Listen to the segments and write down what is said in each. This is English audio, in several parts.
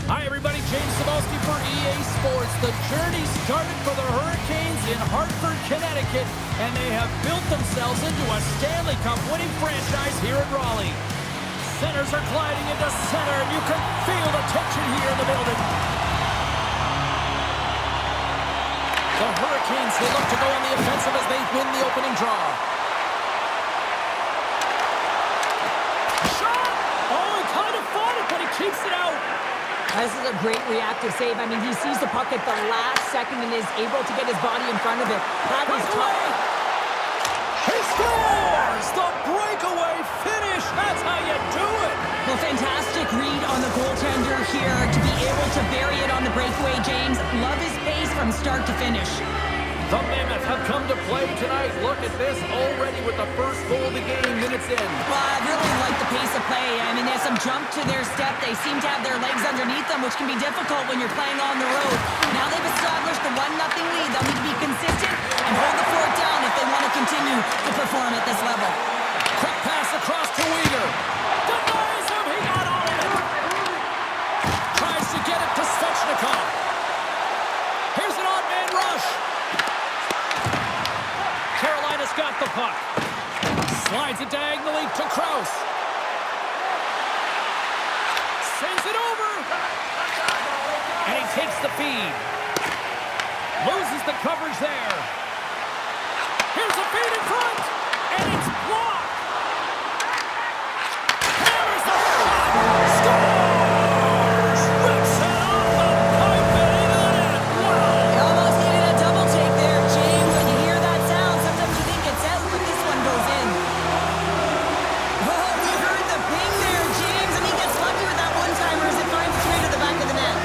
Hi, everybody. James Cebulski for EA Sports. The journey started for the Hurricanes in Hartford, Connecticut, and they have built themselves into a Stanley Cup winning franchise here in Raleigh. Centers are gliding into center, and you can feel the tension here in the building. The Hurricanes, they look to go on the offensive as they win the opening draw. Shot! Oh, he kind of fought it, but he keeps it out. This is a great reactive save. I mean, he sees the puck at the last second and is able to get his body in front of it. That is tough. He scores! The breakaway finish! That's how you do it! Well, fantastic read on the goaltender here to be able to bury it on the breakaway, James. Love his pace from start to finish. The Mammoth have come to play tonight. Look at this, already with the first goal of the game, minutes in. Well, I really like the pace of play. I mean, there's some jump to their step. They seem to have their legs underneath them, which can be difficult when you're playing on the road. Now they've established the 1-0 lead. They'll need to be consistent and hold the fort down if they want to continue to perform at this level. Quick pass across to Weegar. Denies him, he got all of it. Tries to get it to Svechnikov. Here's an odd man rush. Carolina's got the puck. Slides it diagonally to Krause. Sends it over. And he takes the feed. Loses the coverage there. Here's a feed in front. And it's blocked. Hammers the shot. Scores! Rips it off the pipe and into the net. Wow! They almost needed a double take there, James. When you hear that sound, sometimes you think it's out, but this one goes in. Oh, we heard the ping there, James, and he gets lucky with that one-timer as it finds its way to the back of the net.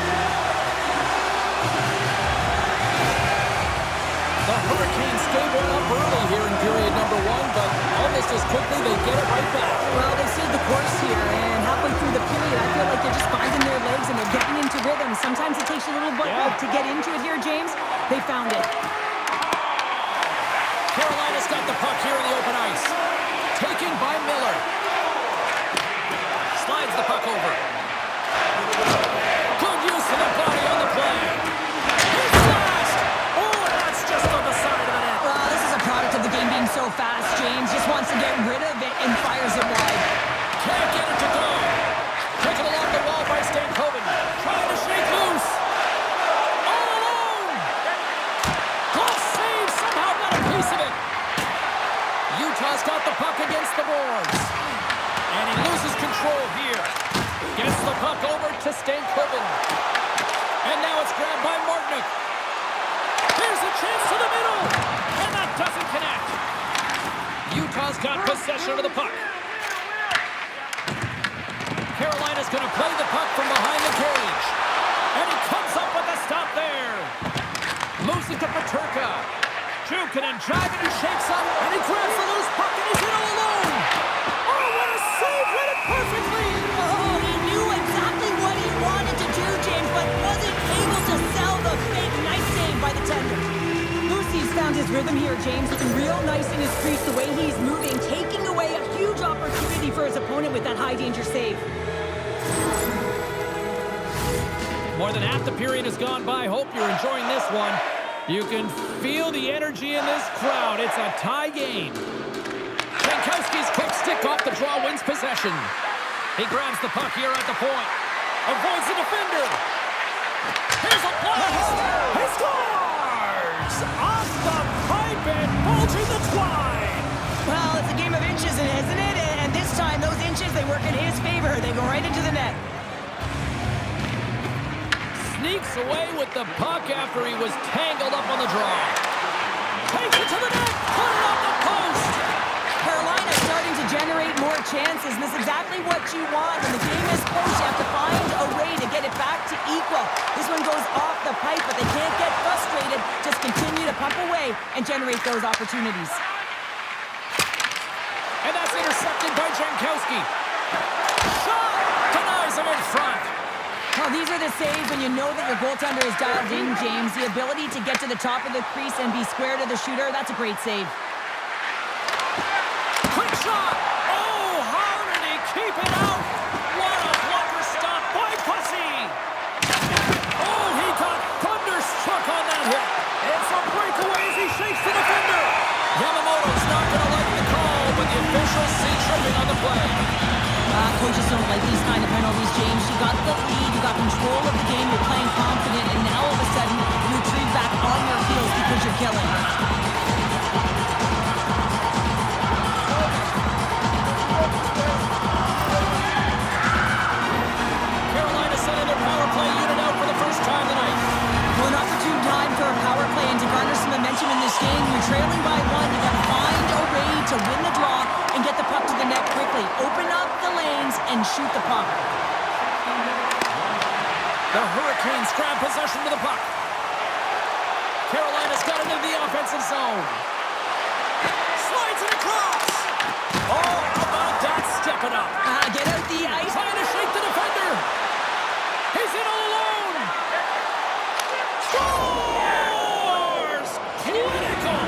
The Hurricanes gave one up early here in period number one, but almost as quickly they get it right back. Well, they stayed the course here, and halfway through the period, I feel like they're just finding their legs and they're getting into rhythm. Sometimes it takes you a little bit to get into it here, James. They found it. Carolina's got the puck here in the open ice. Taken by Miller. Slides the puck over. Good use of the body on the play. He's fast. Oh, that's just on the side of the net. Well, this is a product of the game being so fast, James. Just wants to get rid of it and fires it wide. Can't get it to go. Taken along the wall by Stankoven. Trying to shake loose. All alone. Close save. Somehow got a piece of it. Utah's got the puck against the boards. And he loses control here. Gets the puck over to Stankoven. And now it's grabbed by Martinook. Here's a chance to the middle. And that doesn't connect. Utah's got possession of the puck. Carolina's going to play the puck from behind the cage. And he comes up with a stop there. Moves it to Peterka. Jukin and driving and shakes up. And he grabs the loose puck and he's in all alone. Oh, what a save. Read it perfectly. Oh, he knew exactly what he wanted to do, James, but wasn't able to sell the fake. Nice save by the tender. Lucy's found his rhythm here, James, looking real nice in his crease, the way he's moving, taking away a huge opportunity for his opponent with that high-danger save. More than half the period has gone by. Hope you're enjoying this one. You can feel the energy in this crowd. It's a tie game. Jankowski's quick stick off the draw wins possession. He grabs the puck here at the point. Avoids the defender. Here's a blast. He scores! Off the pipe and bulging the twine. Well, it's a game of inches, isn't it? And this time, those inches, they work in his favor. They go right into the net. Sneaks away with the puck after he was tangled up on the draw. Takes it to the net. Put it off the post. Carolina starting to generate more chances, and this is exactly what you want. When the game is close, you have to find a way to get it back to equal. This one goes off the pipe, but they can't get frustrated. Just continue to pump away and generate those opportunities. And that's intercepted by Jankowski. Shot! Denies him in front. Well, these are the saves when you know that your goaltender is dialed in, James. The ability to get to the top of the crease and be square to the shooter, that's a great save. Quick shot! Oh, how did he keep it out? What a blocker stop by Pussy! coaches don't like these kind of penalties, James. You got the lead, you got control of the game, you're playing confident, and now all of a sudden, you retreat back on your heels because you're killing. Carolina sending their power play unit out for the first time tonight. Well, an opportune time for a power play and to garner some momentum in this game. You're trailing by one. You got to find a way to win the draw and get the puck to the net quickly. Open up the lanes and shoot the puck. The Hurricanes grab possession with the puck. Carolina's got it into the offensive zone. Slides it across. Oh, how about that? Step it up. Get out the ice. Trying to shake the defender. He's in all alone. Scores! Clinical.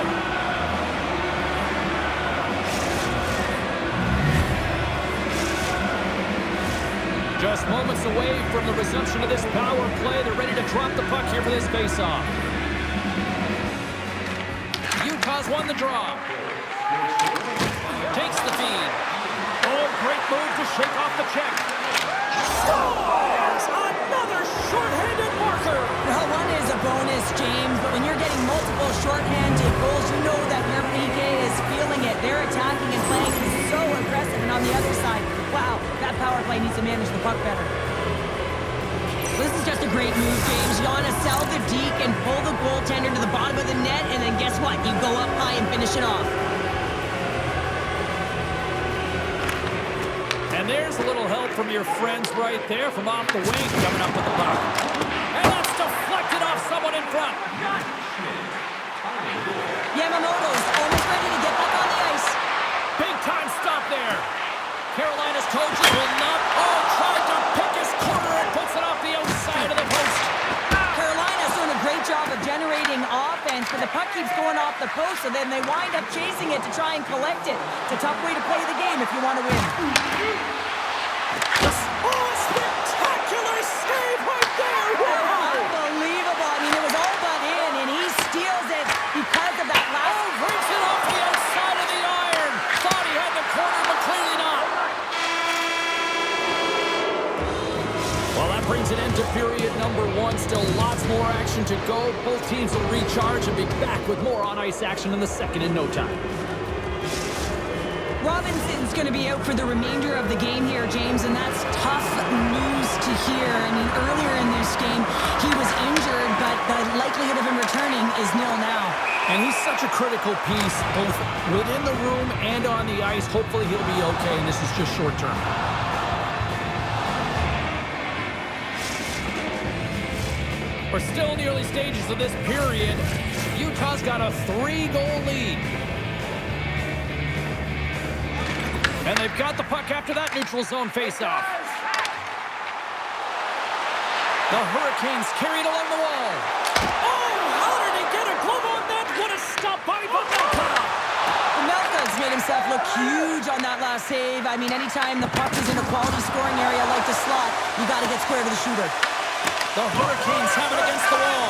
Just moments away from the resumption of this power play. They're ready to drop the puck here for this faceoff. Utah's won the draw. Takes the feed. Oh, great move to shake off the check. Scores! Another shorthanded marker. Well, one is a bonus, James, but when you're getting multiple shorthanded goals, you know that your PK is feeling it. They're attacking and playing so aggressive, and on the other side, wow, that power play needs to manage the puck better. This is just a great move, James. You want to sell the deke and pull the goaltender to the bottom of the net, and then guess what? You go up high and finish it off. And there's a little help from your friends right there from off the wing coming up with the puck. And that's deflected off someone in front. Yamamoto's almost ready to get back on the ice. Big time stop there. Carolina's coaches will not... Oh, tried to pick his corner and puts it off the outside of the post. Carolina's doing a great job of generating offense, but the puck keeps going off the post, so then they wind up chasing it to try and collect it. It's a tough way to play the game if you want to win. Oh, a spectacular save right there! Wow! Unbelievable. I mean, it was all but in, and he steals it because of that last... Oh, brings it off the outside of the iron. Thought he had the corner, but clearly not. Well, that brings an end to period number one. Still lots more action to go. Both teams will recharge and be back with more on-ice action in the second in no time. Robinson's going to be out for the remainder of the game here, James, and that's tough news to hear. I mean, earlier in this game, he was injured, but the likelihood of him returning is nil now. And he's such a critical piece, both within the room and on the ice. Hopefully he'll be okay, and this is just short term. We're still in the early stages of this period. Utah's got a 3-goal lead. And they've got the puck after that neutral zone faceoff. The Hurricanes carried along the wall. Oh, how did he get a glove on that? What a stop by Vamelka! Vamelka's made himself look huge on that last save. I mean, anytime the puck is in a quality scoring area like the slot, you got to get square to the shooter. The Hurricanes have it against the wall.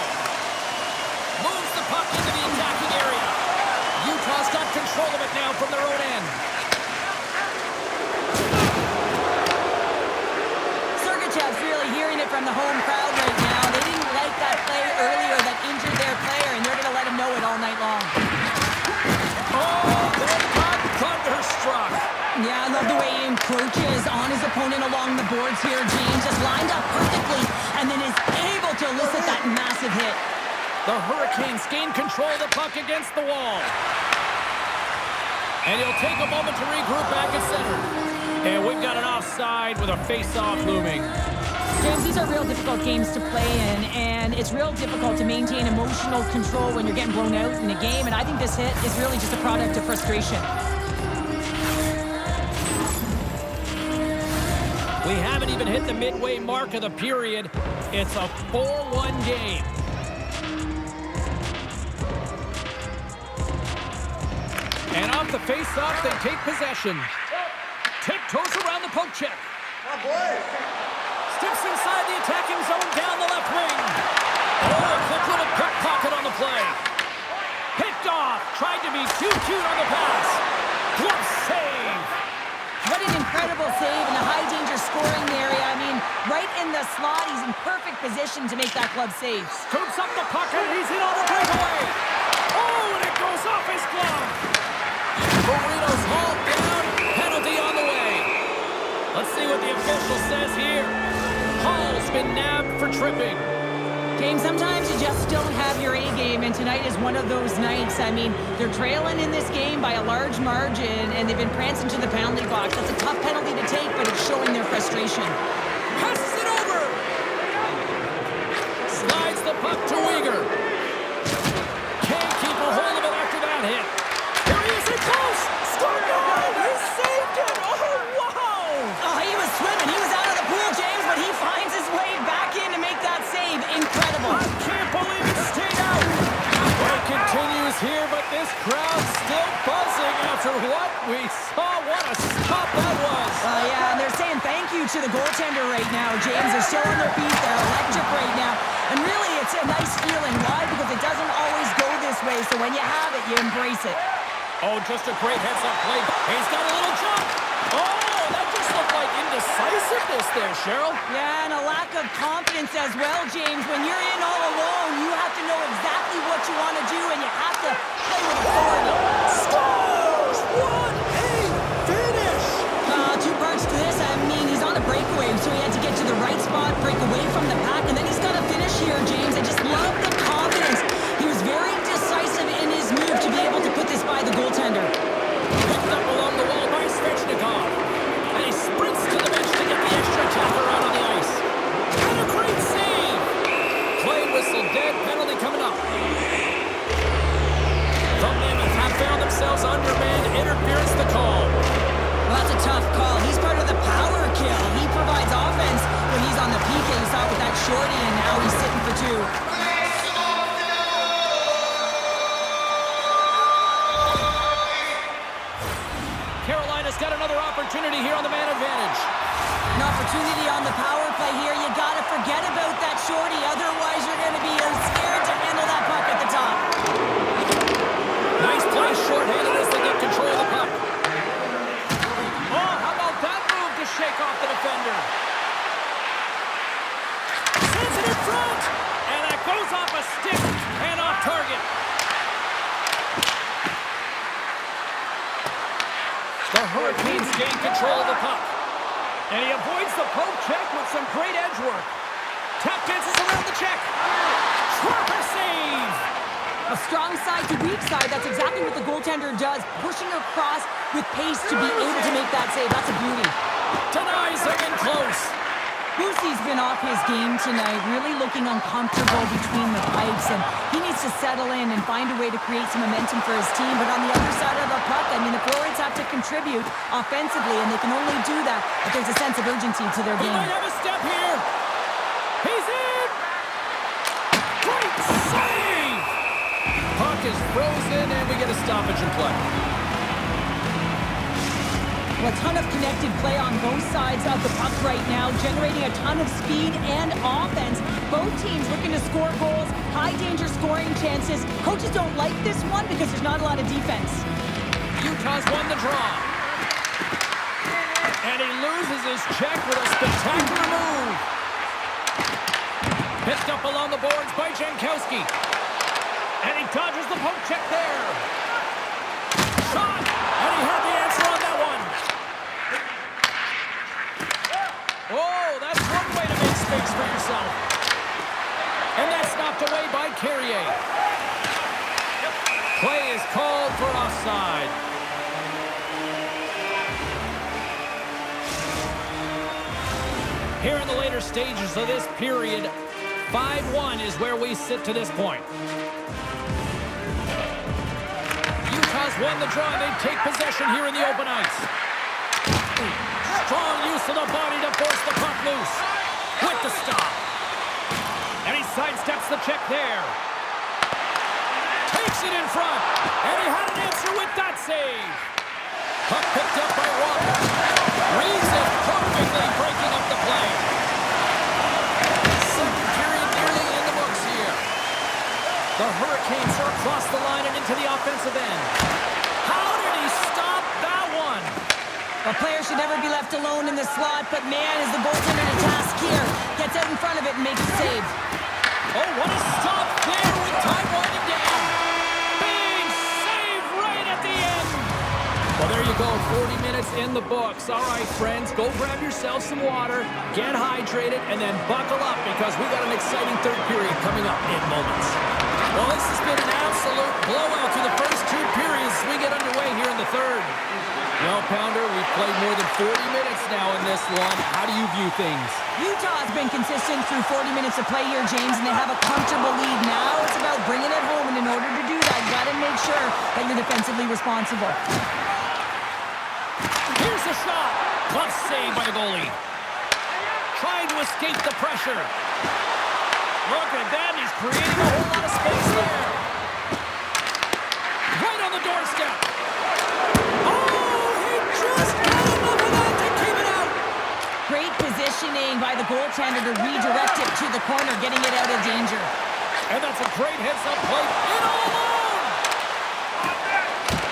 Moves the puck into the attacking area. Utah's got control of it now from their own end. Sergachev's really hearing it from the home crowd right now. They didn't like that play earlier that injured their player, and they're going to let him know it all night long. Oh, they got thunderstruck. Yeah, I love the way he encroaches on his opponent along the boards here, James. Just lined up perfectly, and then is able to elicit that massive hit. The Hurricanes gain control of the puck against the wall. And he'll take a moment to regroup back at center. And we've got an offside with a face-off looming. James, these are real difficult games to play in, and it's real difficult to maintain emotional control when you're getting blown out in a game, and I think this hit is really just a product of frustration. We haven't even hit the midway mark of the period. It's a 4-1 game. And off the face-off, they take possession. Tiptoes around the poke check. Steps inside the attacking zone down the left wing. Oh, a quick little pickpocket on the play. Picked off. Tried to be too cute on the pass. Glove save. What an incredible save in a high-danger slot. He's in perfect position to make that glove save. Scoops up the puck, and he's in on the breakaway. Oh, and it goes off his glove. Marino's hauled down. Penalty on the way. Let's see what the official says here. Hall's been nabbed for tripping. James, sometimes you just don't have your A game, and tonight is one of those nights. I mean, they're trailing in this game by a large margin, and they've been prancing to the penalty box. That's a tough penalty to take, but it's showing their frustration. Passes it over. Slides the puck to Uyghur. Can't keep a hold of it after that hit. Here he is, in close. Scored goal. He saved it. Oh, wow. Oh, he was swimming. He was out of the pool, James, but he finds his way back in to make that save. Incredible. I can't believe he stayed out. It continues here, but this crowd's still buzzing after what we saw. What a stop that was. Yeah, and they're saying thank you to the goaltender right now, James. They're still on their feet. They're electric right now. And really, it's a nice feeling. Why? Because it doesn't always go this way. So when you have it, you embrace it. Oh, just a great heads-up play. He's got a little jump. Oh, that just looked like indecisiveness there, Cheryl. Yeah, and a lack of confidence as well, James. When you're in all alone, you have to know exactly what you want to do, and you have to play with authority. Scores! What a finish! Two parts to this. I mean, he's on a breakaway, so he had to get to the right spot, break away from the pack, and then he's got to finish here, James. I just love the confidence. He was very decisive in his move to be able to put this by the goaltender. Picked up along the wall by Svechnikov. And he sprints to the bench to get the extra attacker out on the ice. And a great save! Play whistle dead, penalty coming up. The Mammoths have found themselves undermanned, interference the call. Well, that's a tough call. He's part of the power kill. He provides offense when he's on the PK. You saw it with that shorty, and now he's sitting for two. Carolina's got another opportunity here on the man advantage. An opportunity on the power play here. You got to forget about that shorty. Otherwise, you're going to be scared to handle that puck at the top. Nice play, shorthanded as they get control of the puck. Oh, how about that move to shake off the defender? Sends it in front, and that goes off a stick and off target. The Hurricanes gain control of the puck. And he avoids the poke check with some great edge work. Tap dances around the check. Trapper save! A strong side to weak side. That's exactly what the goaltender does. Pushing across with pace to be able to make that save. That's a beauty. Denies him in close. Boosie's been off his game tonight, really looking uncomfortable between the pipes, and he needs to settle in and find a way to create some momentum for his team. But on the other side of the puck, I mean, the forwards have to contribute offensively, and they can only do that if there's a sense of urgency to their He game. might have a step here. He's in! Great save! Puck is frozen, and we get a stoppage in play. Well, a ton of connected play on both sides of the puck right now, generating a ton of speed and offense. Both teams looking to score goals, high-danger scoring chances. Coaches don't like this one because there's not a lot of defense. Utah's won the draw. And he loses his check with a spectacular move. Picked up along the boards by Jankowski. And he dodges the poke check there. Shot! And he had the answer on that one. Oh, that's one way to make space for yourself. And that's knocked away by Carrier. Play is called for offside. Here in the later stages of this period, 5-1 is where we sit to this point. Utah's won the draw, and they take possession here in the open ice. Strong use of the body to force the puck loose. With the stop. And he sidesteps the check there. Takes it in front. And he had an answer with that save. Puck picked up by Walker. Reads it perfectly, breaking up the play. Second period nearly in the books here. The Hurricanes are across the line and into the offensive end. How did he stop that one? A player should never be left alone in the slot, but man, is the goaltender to task here. Gets gets out in front of it and makes a save. Oh, what a stop there with time winding down. Big save right at the end. Well, there you go. 40 minutes in the books. All right, friends, go grab yourself some water, get hydrated, and then buckle up because we got an exciting third period coming up in moments. Well, this has been an absolute blowout through the first two periods. We get underway here in the third. Well, Pounder, we've played more than 40 minutes now in this one. How do you view things? Utah has been consistent through 40 minutes of play here, James, and they have a comfortable lead. Now it's about bringing it home, and in order to do that, you got to make sure that you're defensively responsible. Here's the shot. Glove save by the goalie. Trying to escape the pressure. Look at that. He's creating a whole lot of space there. Right on the doorstep. Great positioning by the goaltender to redirect it to the corner, getting it out of danger. And that's a great heads-up play. In all alone!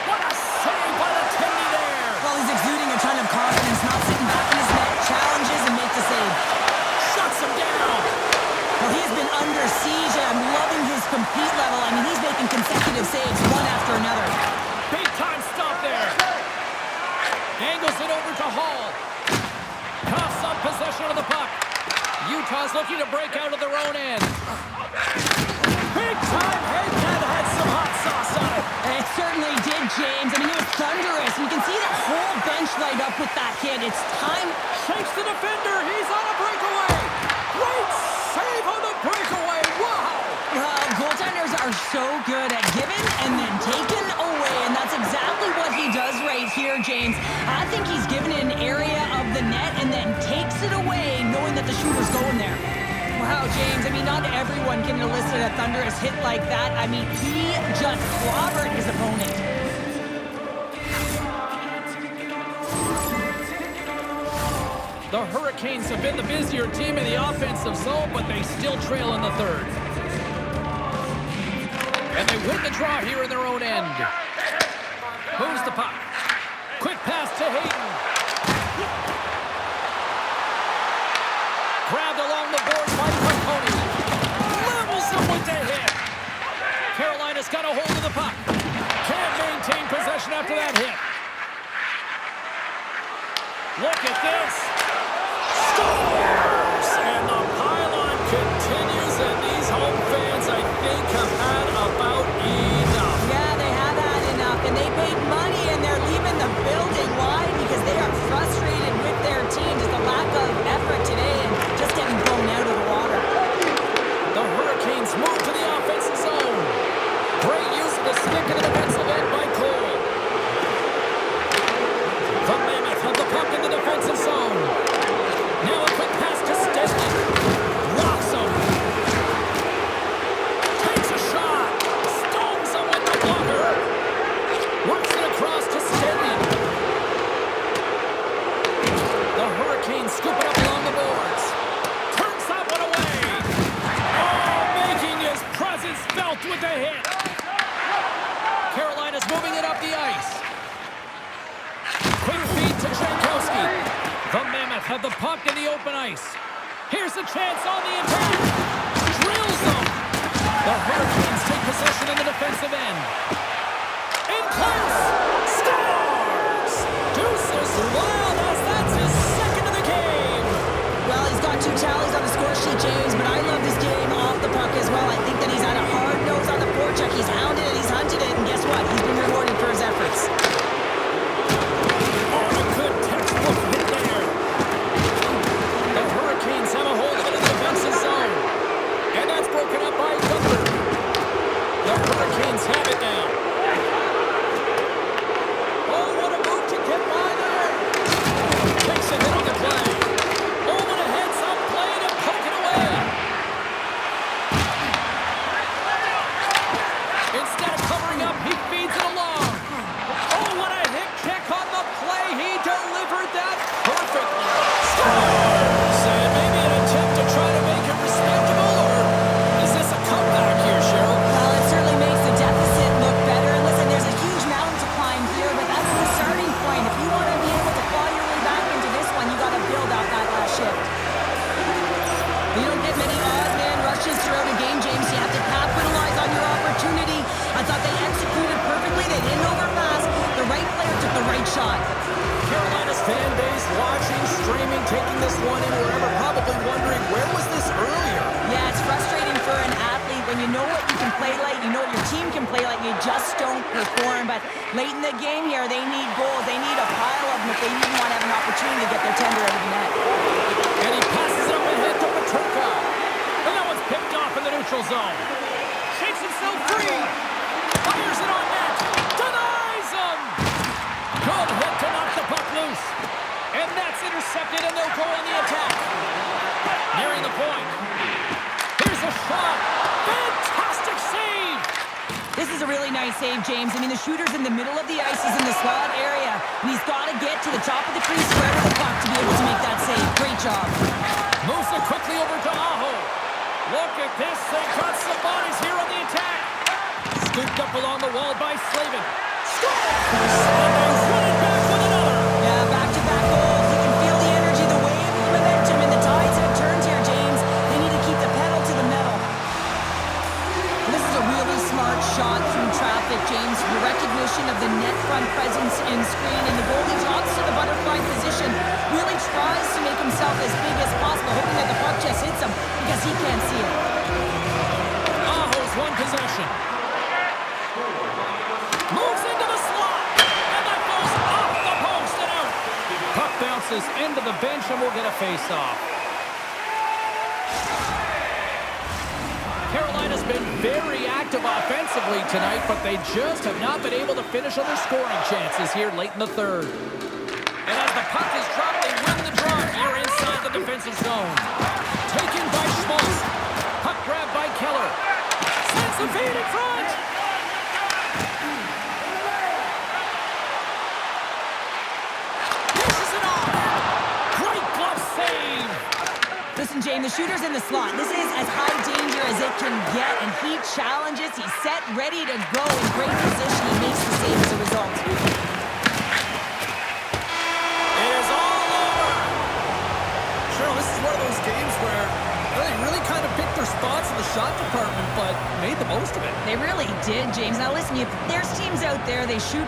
What a save by the Tendy there! Well, he's exuding a ton of confidence, not sitting back in his net, challenges and makes the save. Shuts him down! Well, he's been under siege. I'm loving his compete level. I mean, he's making consecutive saves, one after another. Big-time stop there. Angles it over to Hall. Coughs up possession of the puck. Utah's looking to break out of their own end. Big-time head that had some hot sauce on it. It certainly did, James. I mean, it was thunderous. You can see the whole bench light up with that hit. It's time. Shakes the defender. He's on a breakaway. Great save on the breakaway. Wow. Well, goaltenders are so good at giving and then taking away, and that's exactly what he does right here, James. I think he's given an area of the net and then takes it away, knowing that the shooter's going there. Wow, James, I mean, not everyone can elicit a thunderous hit like that. I mean, he just clobbered his opponent. The Hurricanes have been the busier team in the offensive zone, but they still trail in the third. And they win the draw here in their own end. Moves the puck. Quick pass to Hayden. Grabbed along the boards by Marconi. Levels him with the hit. Carolina's got a hold of the puck. Can't maintain possession after that hit. Look at this. Scores! And the pylon continues, and these home fans, I think, have had about enough. Yeah, they have had enough, and they paid money, and they're leaving the building. Why? Because they are frustrated with their team. Just a lack of effort today and just getting blown out of the water. The Hurricanes move to the offensive zone. Great use of the stick in the defensive end by Cole. The Mammoth have the puck in the defensive zone. Now a quick pass to Stedman. Rocks him. Takes a shot. Stones him with the blocker. Works it across to Stedman. The Hurricanes scoop it up along the boards. Turns that one away. Oh, making his presence felt with the hit. Carolina's moving it up the ice. Quick feed to Jankowski. The Mammoth have the puck in the open ice. Here's a chance on the attack. Drills them. The Hurricanes take possession in the defensive end. In close. Scores! Deuces Wild, that's his second of the game. Well, he's got 2 tallies on the score sheet, James, but I love his game off the puck as well. I think that he's had a hard nose on the forecheck. He's hounded it, he's hunted it, and guess what? He's been rewarded for his efforts. Oh, a good textbook hit there. The Hurricanes have a hold of it in the defensive zone. And that's broken up by Gunther. The Hurricanes have it now. Oh, what a move to get by there. Takes a hit on the play. Oh, what a heads-up play to poke it away. play like, you know your team can play like, you just don't perform. But late in the game here, they need goals. They need a pile of them if they even want to have an opportunity to get their tender out of the net. And he passes it up ahead to Petrarca. And that one's picked off in the neutral zone. Shakes himself free. Fires it on net. Denies him. Good hit to knock the puck loose. And that's intercepted, and they'll go on the attack. Nearing the point. Here's a shot. Fantastic save. This is a really nice save, James. I mean, the shooter's in the middle of the ice. He's in the slot area. And he's got to get to the top of the crease square to the puck to be able to make that save. Great job. Moves it quickly over to Aho. Look at this. They've got some bodies here on the attack. Scooped up along the wall by Slavin. Scores! And they run it back with another. Yeah, back-to-back goals. You can feel the energy, the wave, the momentum, and the tides have turned here, James. They need to keep the pedal to the metal. This is a really smart shot through traffic, James. The recognition of the net front presence and screen, and the goalie drops to the butterfly position. Really tries to make himself as big as possible, hoping that the puck just hits him because he can't see it. Aho's won possession. Moves into the slot. And that goes off the post and out. Puck bounces into the bench and we'll get a face-off. Carolina's been very active offensively tonight, but they just have not been able to finish on their scoring chances here late in the third. And as the puck is dropped, they win the draw here inside the defensive zone. Taken by Schmaltz. Puck grabbed by Keller. Sends the feed in front. Dishes it off. Great glove save. Listen, James, the shooter's in the slot. This is as high danger as it can get, and he challenges. He's set, ready to go in great position. He makes the save as a result. It is all over. Cheryl, this is one of those games where they really kind of picked their spots in the shot department, but made the most of it. They really did, James. Now listen, there's teams out there, they shoot